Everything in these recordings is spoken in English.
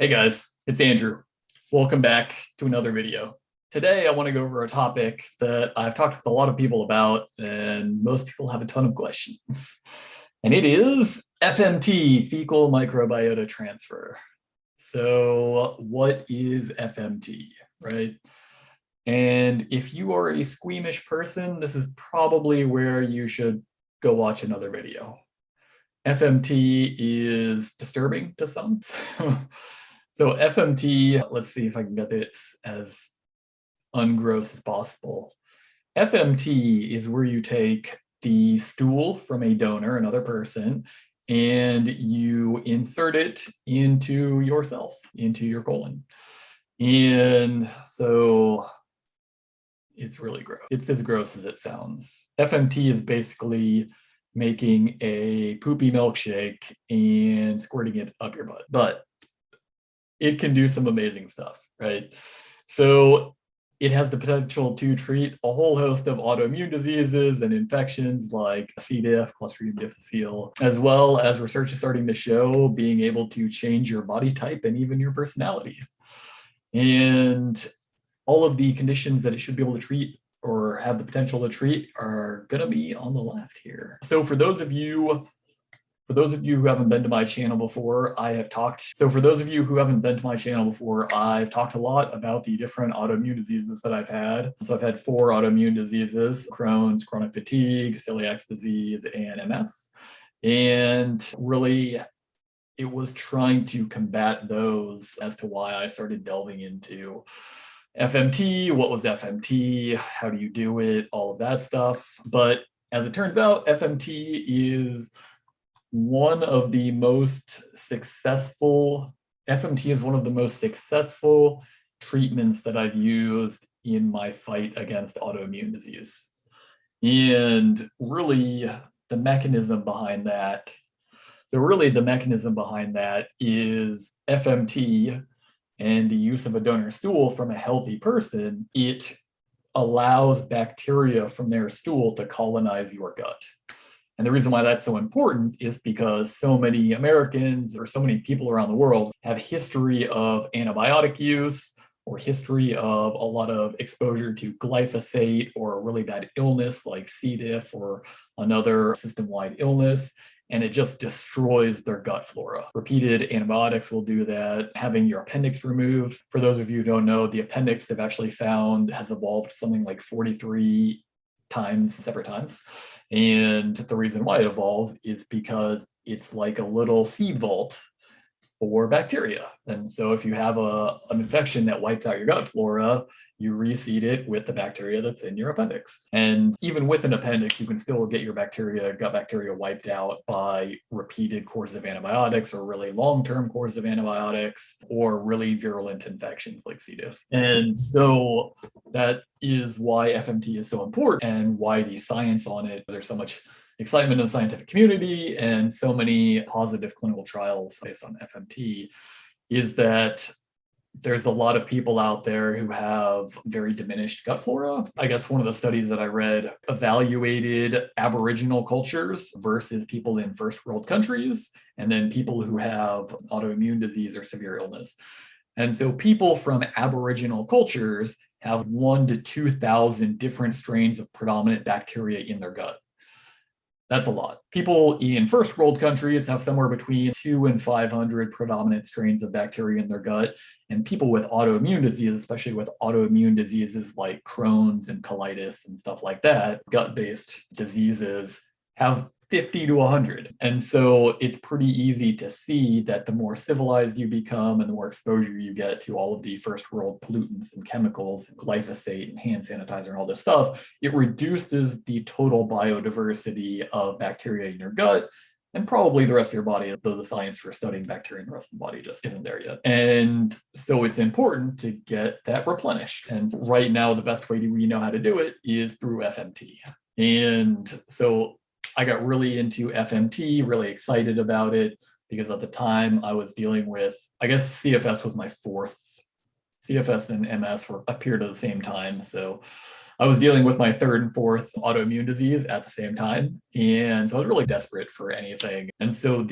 Hey guys, it's Andrew. Welcome back to another video. Today I want to go over a topic that I've talked with a lot of people about and most people have a ton of questions. And it is FMT, fecal microbiota transfer. So what is FMT, right? And if you are a squeamish person, this is probably where you should go watch another video. FMT is disturbing to some. So FMT, let's see if I can get this as ungross as possible. FMT is where you take the stool from a donor, another person, and you insert it into yourself, into your colon. And so it's really gross. It's as gross as it sounds. FMT is basically making a poopy milkshake and squirting it up your butt. But it can do some amazing stuff, right? So it has the potential to treat a whole host of autoimmune diseases and infections like C. diff, Clostridium difficile, as well as research is starting to show being able to change your body type and even your personality. And all of the conditions that it should be able to treat or have the potential to treat are going to be on the left here. So for those of you who haven't been to my channel before, I've talked a lot about the different autoimmune diseases that I've had. So I've had 4 autoimmune diseases: Crohn's, chronic fatigue, celiac disease, and MS. And really, it was trying to combat those as to why I started delving into FMT. What was FMT? How do you do it? All of that stuff. But as it turns out, FMT is one of the most successful treatments that I've used in my fight against autoimmune disease. And really the mechanism behind that is FMT and the use of a donor stool from a healthy person. It allows bacteria from their stool to colonize your gut. And the reason why that's so important is because so many Americans or so many people around the world have history of antibiotic use or history of a lot of exposure to glyphosate or a really bad illness like C. diff or another system-wide illness, and it just destroys their gut flora. Repeated antibiotics will do that. Having your appendix removed. For those of you who don't know, the appendix they've actually found has evolved something like 43 separate times. And the reason why it evolves is because it's like a little seed vault for bacteria. And so if you have an infection that wipes out your gut flora, you reseed it with the bacteria that's in your appendix. And even with an appendix, you can still get your gut bacteria wiped out by repeated courses of antibiotics or really long-term courses of antibiotics or really virulent infections like C. diff. And so that is why FMT is so important and why the science on it, there's so much excitement in the scientific community and so many positive clinical trials based on FMT, is that there's a lot of people out there who have very diminished gut flora. I guess one of the studies that I read evaluated Aboriginal cultures versus people in first world countries, and then people who have autoimmune disease or severe illness. And so people from Aboriginal cultures have 1,000 to 2,000 different strains of predominant bacteria in their gut. That's a lot. People in first world countries have somewhere between 200 and 500 predominant strains of bacteria in their gut. And people with autoimmune disease, especially with autoimmune diseases like Crohn's and colitis and stuff like that, gut-based diseases, have 50 to 100. And so it's pretty easy to see that the more civilized you become and the more exposure you get to all of the first world pollutants and chemicals, and glyphosate and hand sanitizer and all this stuff, it reduces the total biodiversity of bacteria in your gut and probably the rest of your body, though the science for studying bacteria in the rest of the body just isn't there yet. And so it's important to get that replenished. And right now, the best way we know how to do it is through FMT. And so I got really into FMT, really excited about it, because at the time I was dealing with, I guess CFS was my 4th CFS and MS appeared at the same time. So I was dealing with my third and fourth autoimmune disease at the same time. And so I was really desperate for anything. And so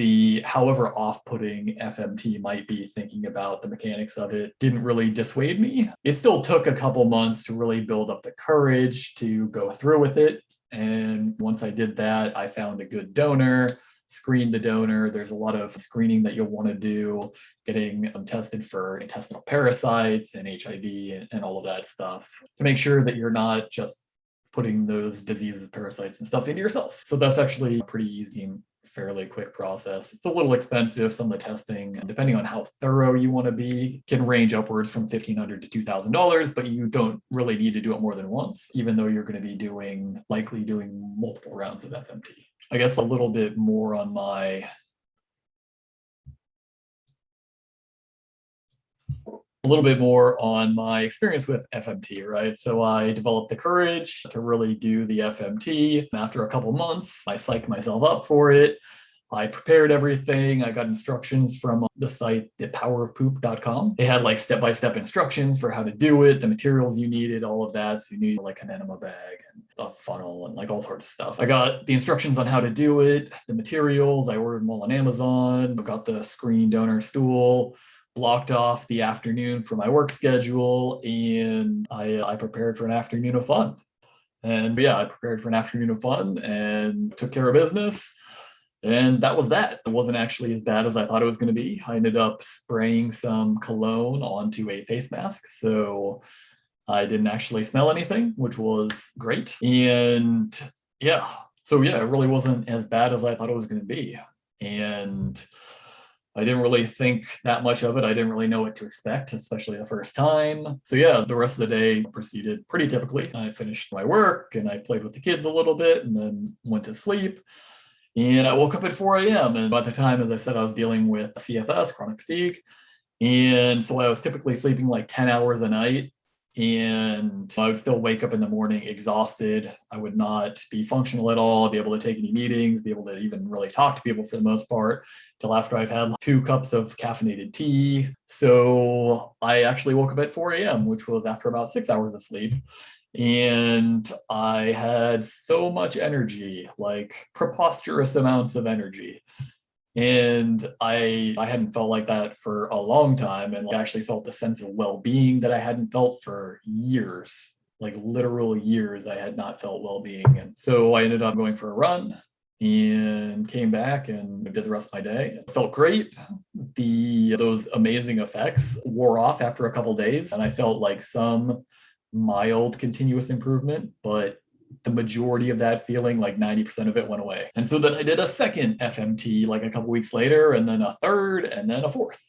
however off-putting FMT might be, thinking about the mechanics of it didn't really dissuade me. It still took a couple months to really build up the courage to go through with it. And once I did that, I found a good donor, screened the donor. There's a lot of screening that you'll want to do, getting tested for intestinal parasites and HIV and all of that stuff to make sure that you're not just putting those diseases, parasites, and stuff into yourself. So that's actually a pretty easy and fairly quick process. It's a little expensive. Some of the testing, depending on how thorough you want to be, can range upwards from $1,500 to $2,000, but you don't really need to do it more than once, even though you're going to be likely doing multiple rounds of FMT. I guess a little bit more on my experience with FMT, right? So I developed the courage to really do the FMT. After a couple months, I psyched myself up for it. I prepared everything. I got instructions from the site, thepowerofpoop.com. They had like step-by-step instructions for how to do it, the materials you needed, all of that. So you need like an enema bag and a funnel and like all sorts of stuff. I got the instructions on how to do it, the materials. I ordered them all on Amazon. I got the screen donor stool, blocked off the afternoon for my work schedule, and I prepared for an afternoon of fun. And yeah, I prepared for an afternoon of fun and took care of business. And that was that. It wasn't actually as bad as I thought it was going to be. I ended up spraying some cologne onto a face mask. So I didn't actually smell anything, which was great. And yeah, so yeah, it really wasn't as bad as I thought it was going to be. And I didn't really think that much of it. I didn't really know what to expect, especially the first time. So yeah, the rest of the day proceeded pretty typically. I finished my work and I played with the kids a little bit and then went to sleep. And I woke up at 4 a.m. And by the time, as I said, I was dealing with CFS, chronic fatigue. And so I was typically sleeping like 10 hours a night. And I would still wake up in the morning exhausted. I would not be functional at all, be able to take any meetings, be able to even really talk to people for the most part, till after I've had 2 cups of caffeinated tea. So I actually woke up at 4 a.m., which was after about 6 hours of sleep. And I had so much energy, like preposterous amounts of energy. And I hadn't felt like that for a long time, and I actually felt a sense of well-being that I hadn't felt for years, like literal years. I had not felt well-being. And so I ended up going for a run and came back and did the rest of my day. It felt great. Those amazing effects wore off after a couple days, and I felt like some mild continuous improvement, but the majority of that feeling, like 90% of it, went away. And so then I did a second FMT like a couple weeks later, and then a third, and then a fourth.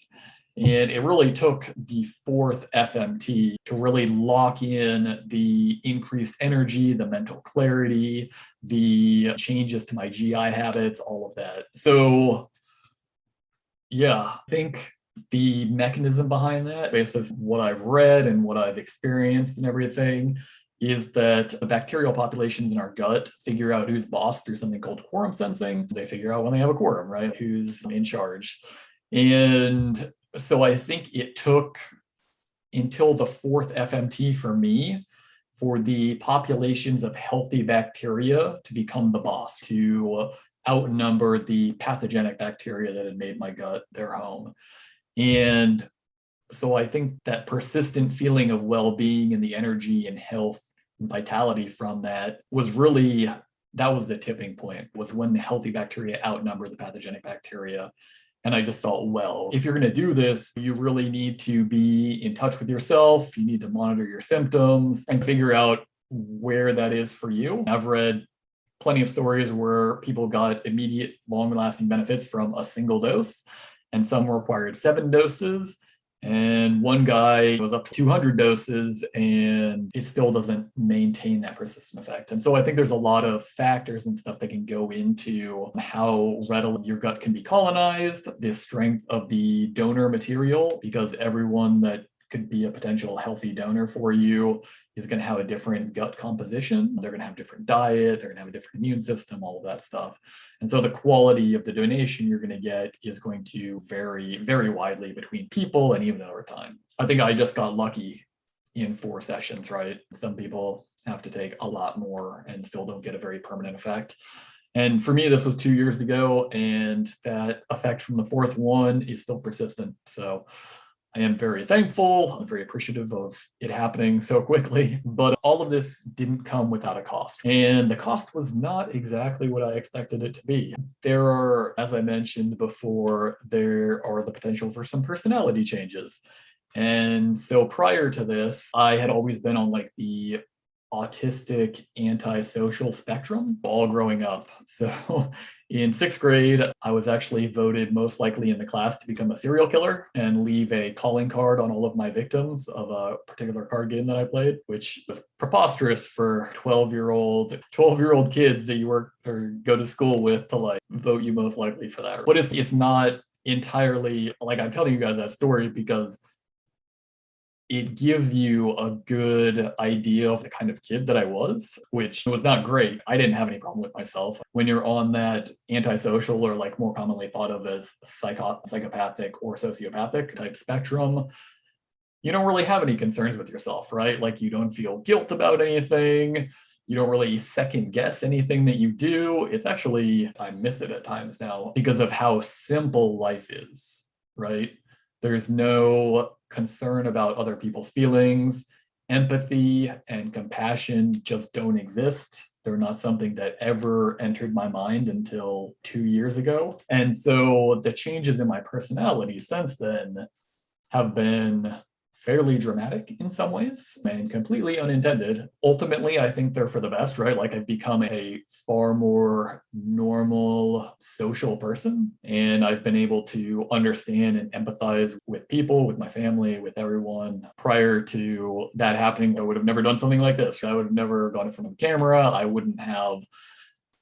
And it really took the fourth FMT to really lock in the increased energy, the mental clarity, the changes to my GI habits, all of that. So yeah, I think the mechanism behind that, based on what I've read and what I've experienced and everything, is that the bacterial populations in our gut figure out who's boss through something called quorum sensing. They figure out when they have a quorum, right? Who's in charge. And so I think it took until the fourth FMT for me for the populations of healthy bacteria to become the boss, to outnumber the pathogenic bacteria that had made my gut their home. And so I think that persistent feeling of well-being and the energy and health and vitality from that was the tipping point, was when the healthy bacteria outnumber the pathogenic bacteria. And I just thought, well, if you're going to do this, you really need to be in touch with yourself. You need to monitor your symptoms and figure out where that is for you. I've read plenty of stories where people got immediate, long-lasting benefits from a single dose, and some required 7 doses. And one guy was up to 200 doses, and it still doesn't maintain that persistent effect. And so I think there's a lot of factors and stuff that can go into how readily your gut can be colonized, the strength of the donor material, because everyone that could be a potential healthy donor for you is going to have a different gut composition. They're going to have a different diet. They're going to have a different immune system, all of that stuff. And so the quality of the donation you're going to get is going to vary very widely between people and even over time. I think I just got lucky in 4 sessions, right? Some people have to take a lot more and still don't get a very permanent effect. And for me, this was 2 years ago, and that effect from the 4th one is still persistent. So I am very thankful. I'm very appreciative of it happening so quickly, but all of this didn't come without a cost. And the cost was not exactly what I expected it to be. There are, as I mentioned before, there are the potential for some personality changes. And so prior to this, I had always been on like the autistic antisocial spectrum all growing up. So in 6th grade, I was actually voted most likely in the class to become a serial killer and leave a calling card on all of my victims of a particular card game that I played, which was preposterous for 12-year-old kids that you work or go to school with to like vote you most likely for that. But it's not entirely like I'm telling you guys that story because it gives you a good idea of the kind of kid that I was, which was not great. I didn't have any problem with myself. When you're on that antisocial or like more commonly thought of as psychopathic or sociopathic type spectrum, you don't really have any concerns with yourself, right? Like you don't feel guilt about anything. You don't really second guess anything that you do. It's actually, I miss it at times now because of how simple life is, right? There's no concern about other people's feelings. Empathy and compassion just don't exist. They're not something that ever entered my mind until 2 years ago. And so the changes in my personality since then have been fairly dramatic in some ways and completely unintended. Ultimately, I think they're for the best, right? Like I've become a far more normal social person, and I've been able to understand and empathize with people, with my family, with everyone. Prior to that happening, I would have never done something like this. I would have never gone in front of a camera. I wouldn't have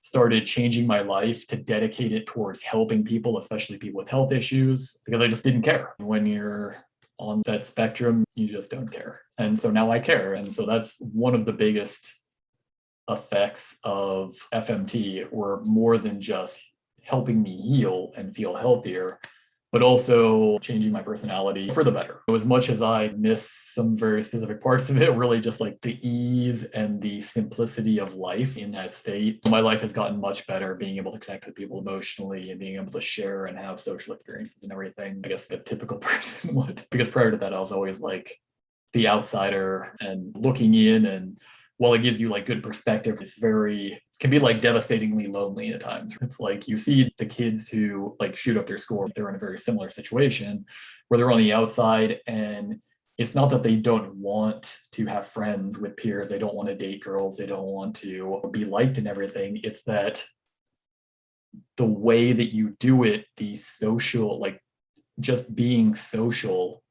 started changing my life to dedicate it towards helping people, especially people with health issues, because I just didn't care. When you're on that spectrum, you just don't care. And so now I care. And so that's one of the biggest effects of FMT, were more than just helping me heal and feel healthier, but also changing my personality for the better. As much as I miss some very specific parts of it, really just like the ease and the simplicity of life in that state, my life has gotten much better being able to connect with people emotionally and being able to share and have social experiences and everything. I guess a typical person would, because prior to that, I was always like the outsider and looking in, and while it gives you like good perspective, can be like devastatingly lonely at times. It's like you see the kids who like shoot up their school, they're in a very similar situation where they're on the outside, and it's not that they don't want to have friends with peers, they don't want to date girls, they don't want to be liked and everything. It's that the way that you do it, the social, like just being social,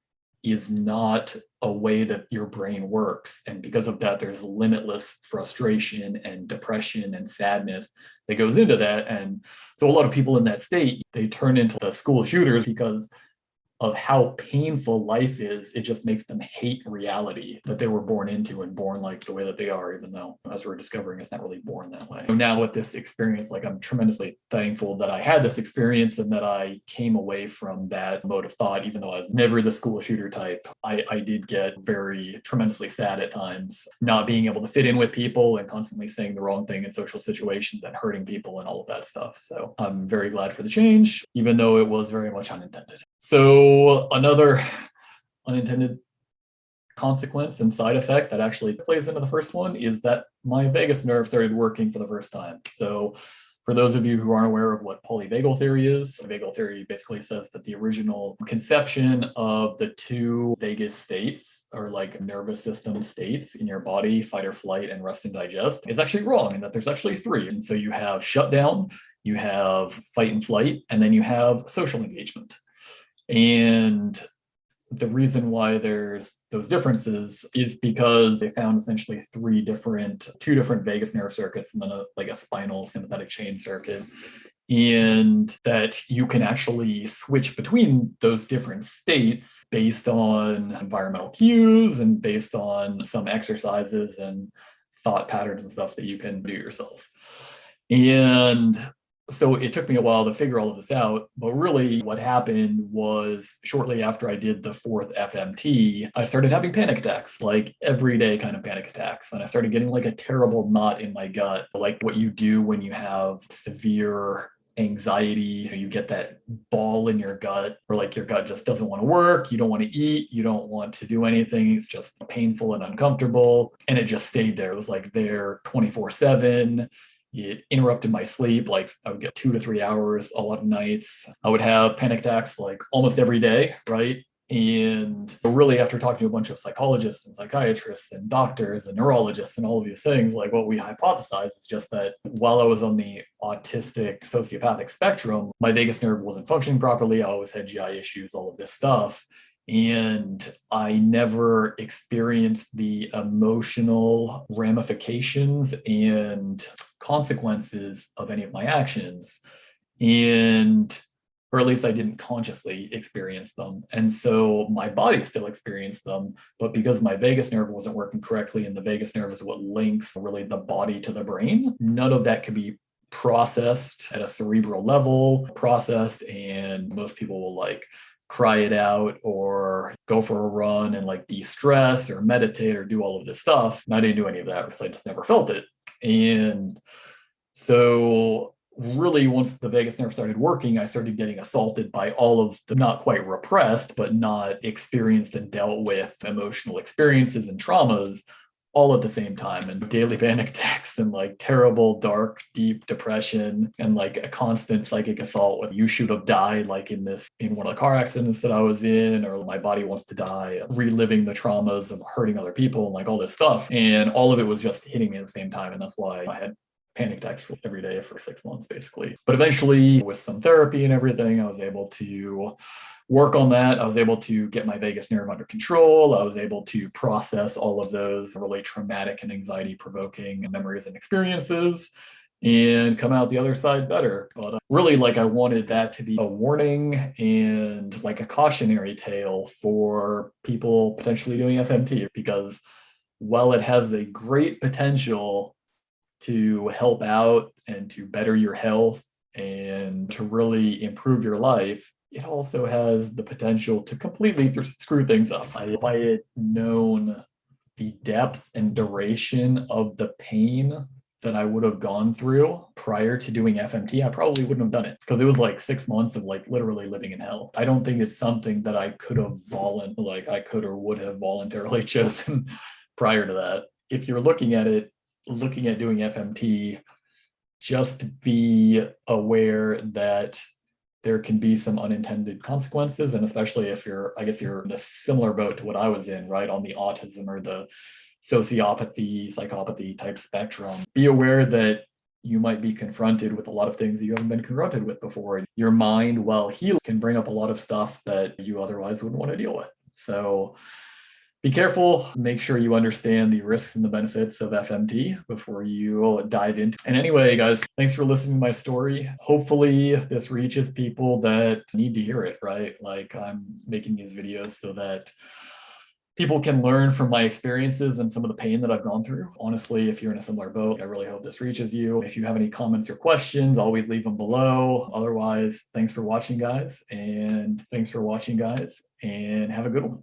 is not a way that your brain works. And because of that, there's limitless frustration and depression and sadness that goes into that. And so a lot of people in that state, they turn into the school shooters because of how painful life is. It just makes them hate reality that they were born into and born like the way that they are, even though, as we're discovering, it's not really born that way. Now with this experience, like I'm tremendously thankful that I had this experience and that I came away from that mode of thought. Even though I was never the school shooter type, I did get very tremendously sad at times, not being able to fit in with people and constantly saying the wrong thing in social situations and hurting people and all of that stuff. So I'm very glad for the change, even though it was very much unintended. So another unintended consequence and side effect that actually plays into the first one is that my vagus nerve started working for the first time. So for those of you who aren't aware of what polyvagal theory is, vagal theory basically says that the original conception of the 2 vagus states, or like nervous system states in your body, fight or flight and rest and digest, is actually wrong, and that there's actually 3. And so you have shutdown, you have fight and flight, and then you have social engagement. And the reason why there's those differences is because they found essentially 2 different vagus nerve circuits and then a spinal sympathetic chain circuit. and that you can actually switch between those different states based on environmental cues and based on some exercises and thought patterns and stuff that you can do yourself. And so it took me a while to figure all of this out, but really what happened was shortly after I did the fourth FMT, I started having panic attacks, like everyday kind of panic attacks. And I started getting like a terrible knot in my gut, like what you do when you have severe anxiety. You get that ball in your gut, or like your gut just doesn't want to work. You don't want to eat. You don't want to do anything. It's just painful and uncomfortable. And it just stayed there. It was like there 24/7. It interrupted my sleep. Like I would get 2 to 3 hours a lot of nights. I would have panic attacks like almost every day, right? And really, after talking to a bunch of psychologists and psychiatrists and doctors and neurologists and all of these things, like what we hypothesized is just that while I was on the autistic sociopathic spectrum, my vagus nerve wasn't functioning properly. I always had GI issues, all of this stuff. And I never experienced the emotional ramifications and consequences of any of my actions. And or at least I didn't consciously experience them. And so my body still experienced them, but because my vagus nerve wasn't working correctly, and the vagus nerve is what links really the body to the brain, none of that could be processed at a cerebral level, processed, and most people will like cry it out or go for a run and like de-stress or meditate or do all of this stuff. And I didn't do any of that because I just never felt it. And so really, once the vagus nerve started working, I started getting assaulted by all of the not quite repressed, but not experienced and dealt with emotional experiences and traumas all at the same time, and daily panic attacks and like terrible, dark, deep depression and like a constant psychic assault with you should have died, like in one of the car accidents that I was in, or my body wants to die, reliving the traumas of hurting other people and like all this stuff. And all of it was just hitting me at the same time. And that's why I had panic attacks every day for 6 months, basically. But eventually, with some therapy and everything, I was able to work on that. I was able to get my vagus nerve under control. I was able to process all of those really traumatic and anxiety provoking memories and experiences and come out the other side better. But really, like, I wanted that to be a warning and like a cautionary tale for people potentially doing FMT, because while it has a great potential to help out and to better your health and to really improve your life, it also has the potential to completely screw things up. If I had known the depth and duration of the pain that I would have gone through prior to doing FMT, I probably wouldn't have done it, because it was like 6 months of like literally living in hell. I don't think it's something that I could or would have voluntarily chosen prior to that. If you're looking at doing FMT, just be aware that there can be some unintended consequences. And especially if you're in a similar boat to what I was in, right, on the autism or the sociopathy, psychopathy type spectrum, be aware that you might be confronted with a lot of things that you haven't been confronted with before. Your mind, while healing, can bring up a lot of stuff that you otherwise wouldn't want to deal with. So be careful. Make sure you understand the risks and the benefits of FMT before you dive into it. And anyway, guys, thanks for listening to my story. Hopefully this reaches people that need to hear it, right? Like, I'm making these videos so that people can learn from my experiences and some of the pain that I've gone through. Honestly, if you're in a similar boat, I really hope this reaches you. If you have any comments or questions, always leave them below. Otherwise, thanks for watching, guys, and have a good one.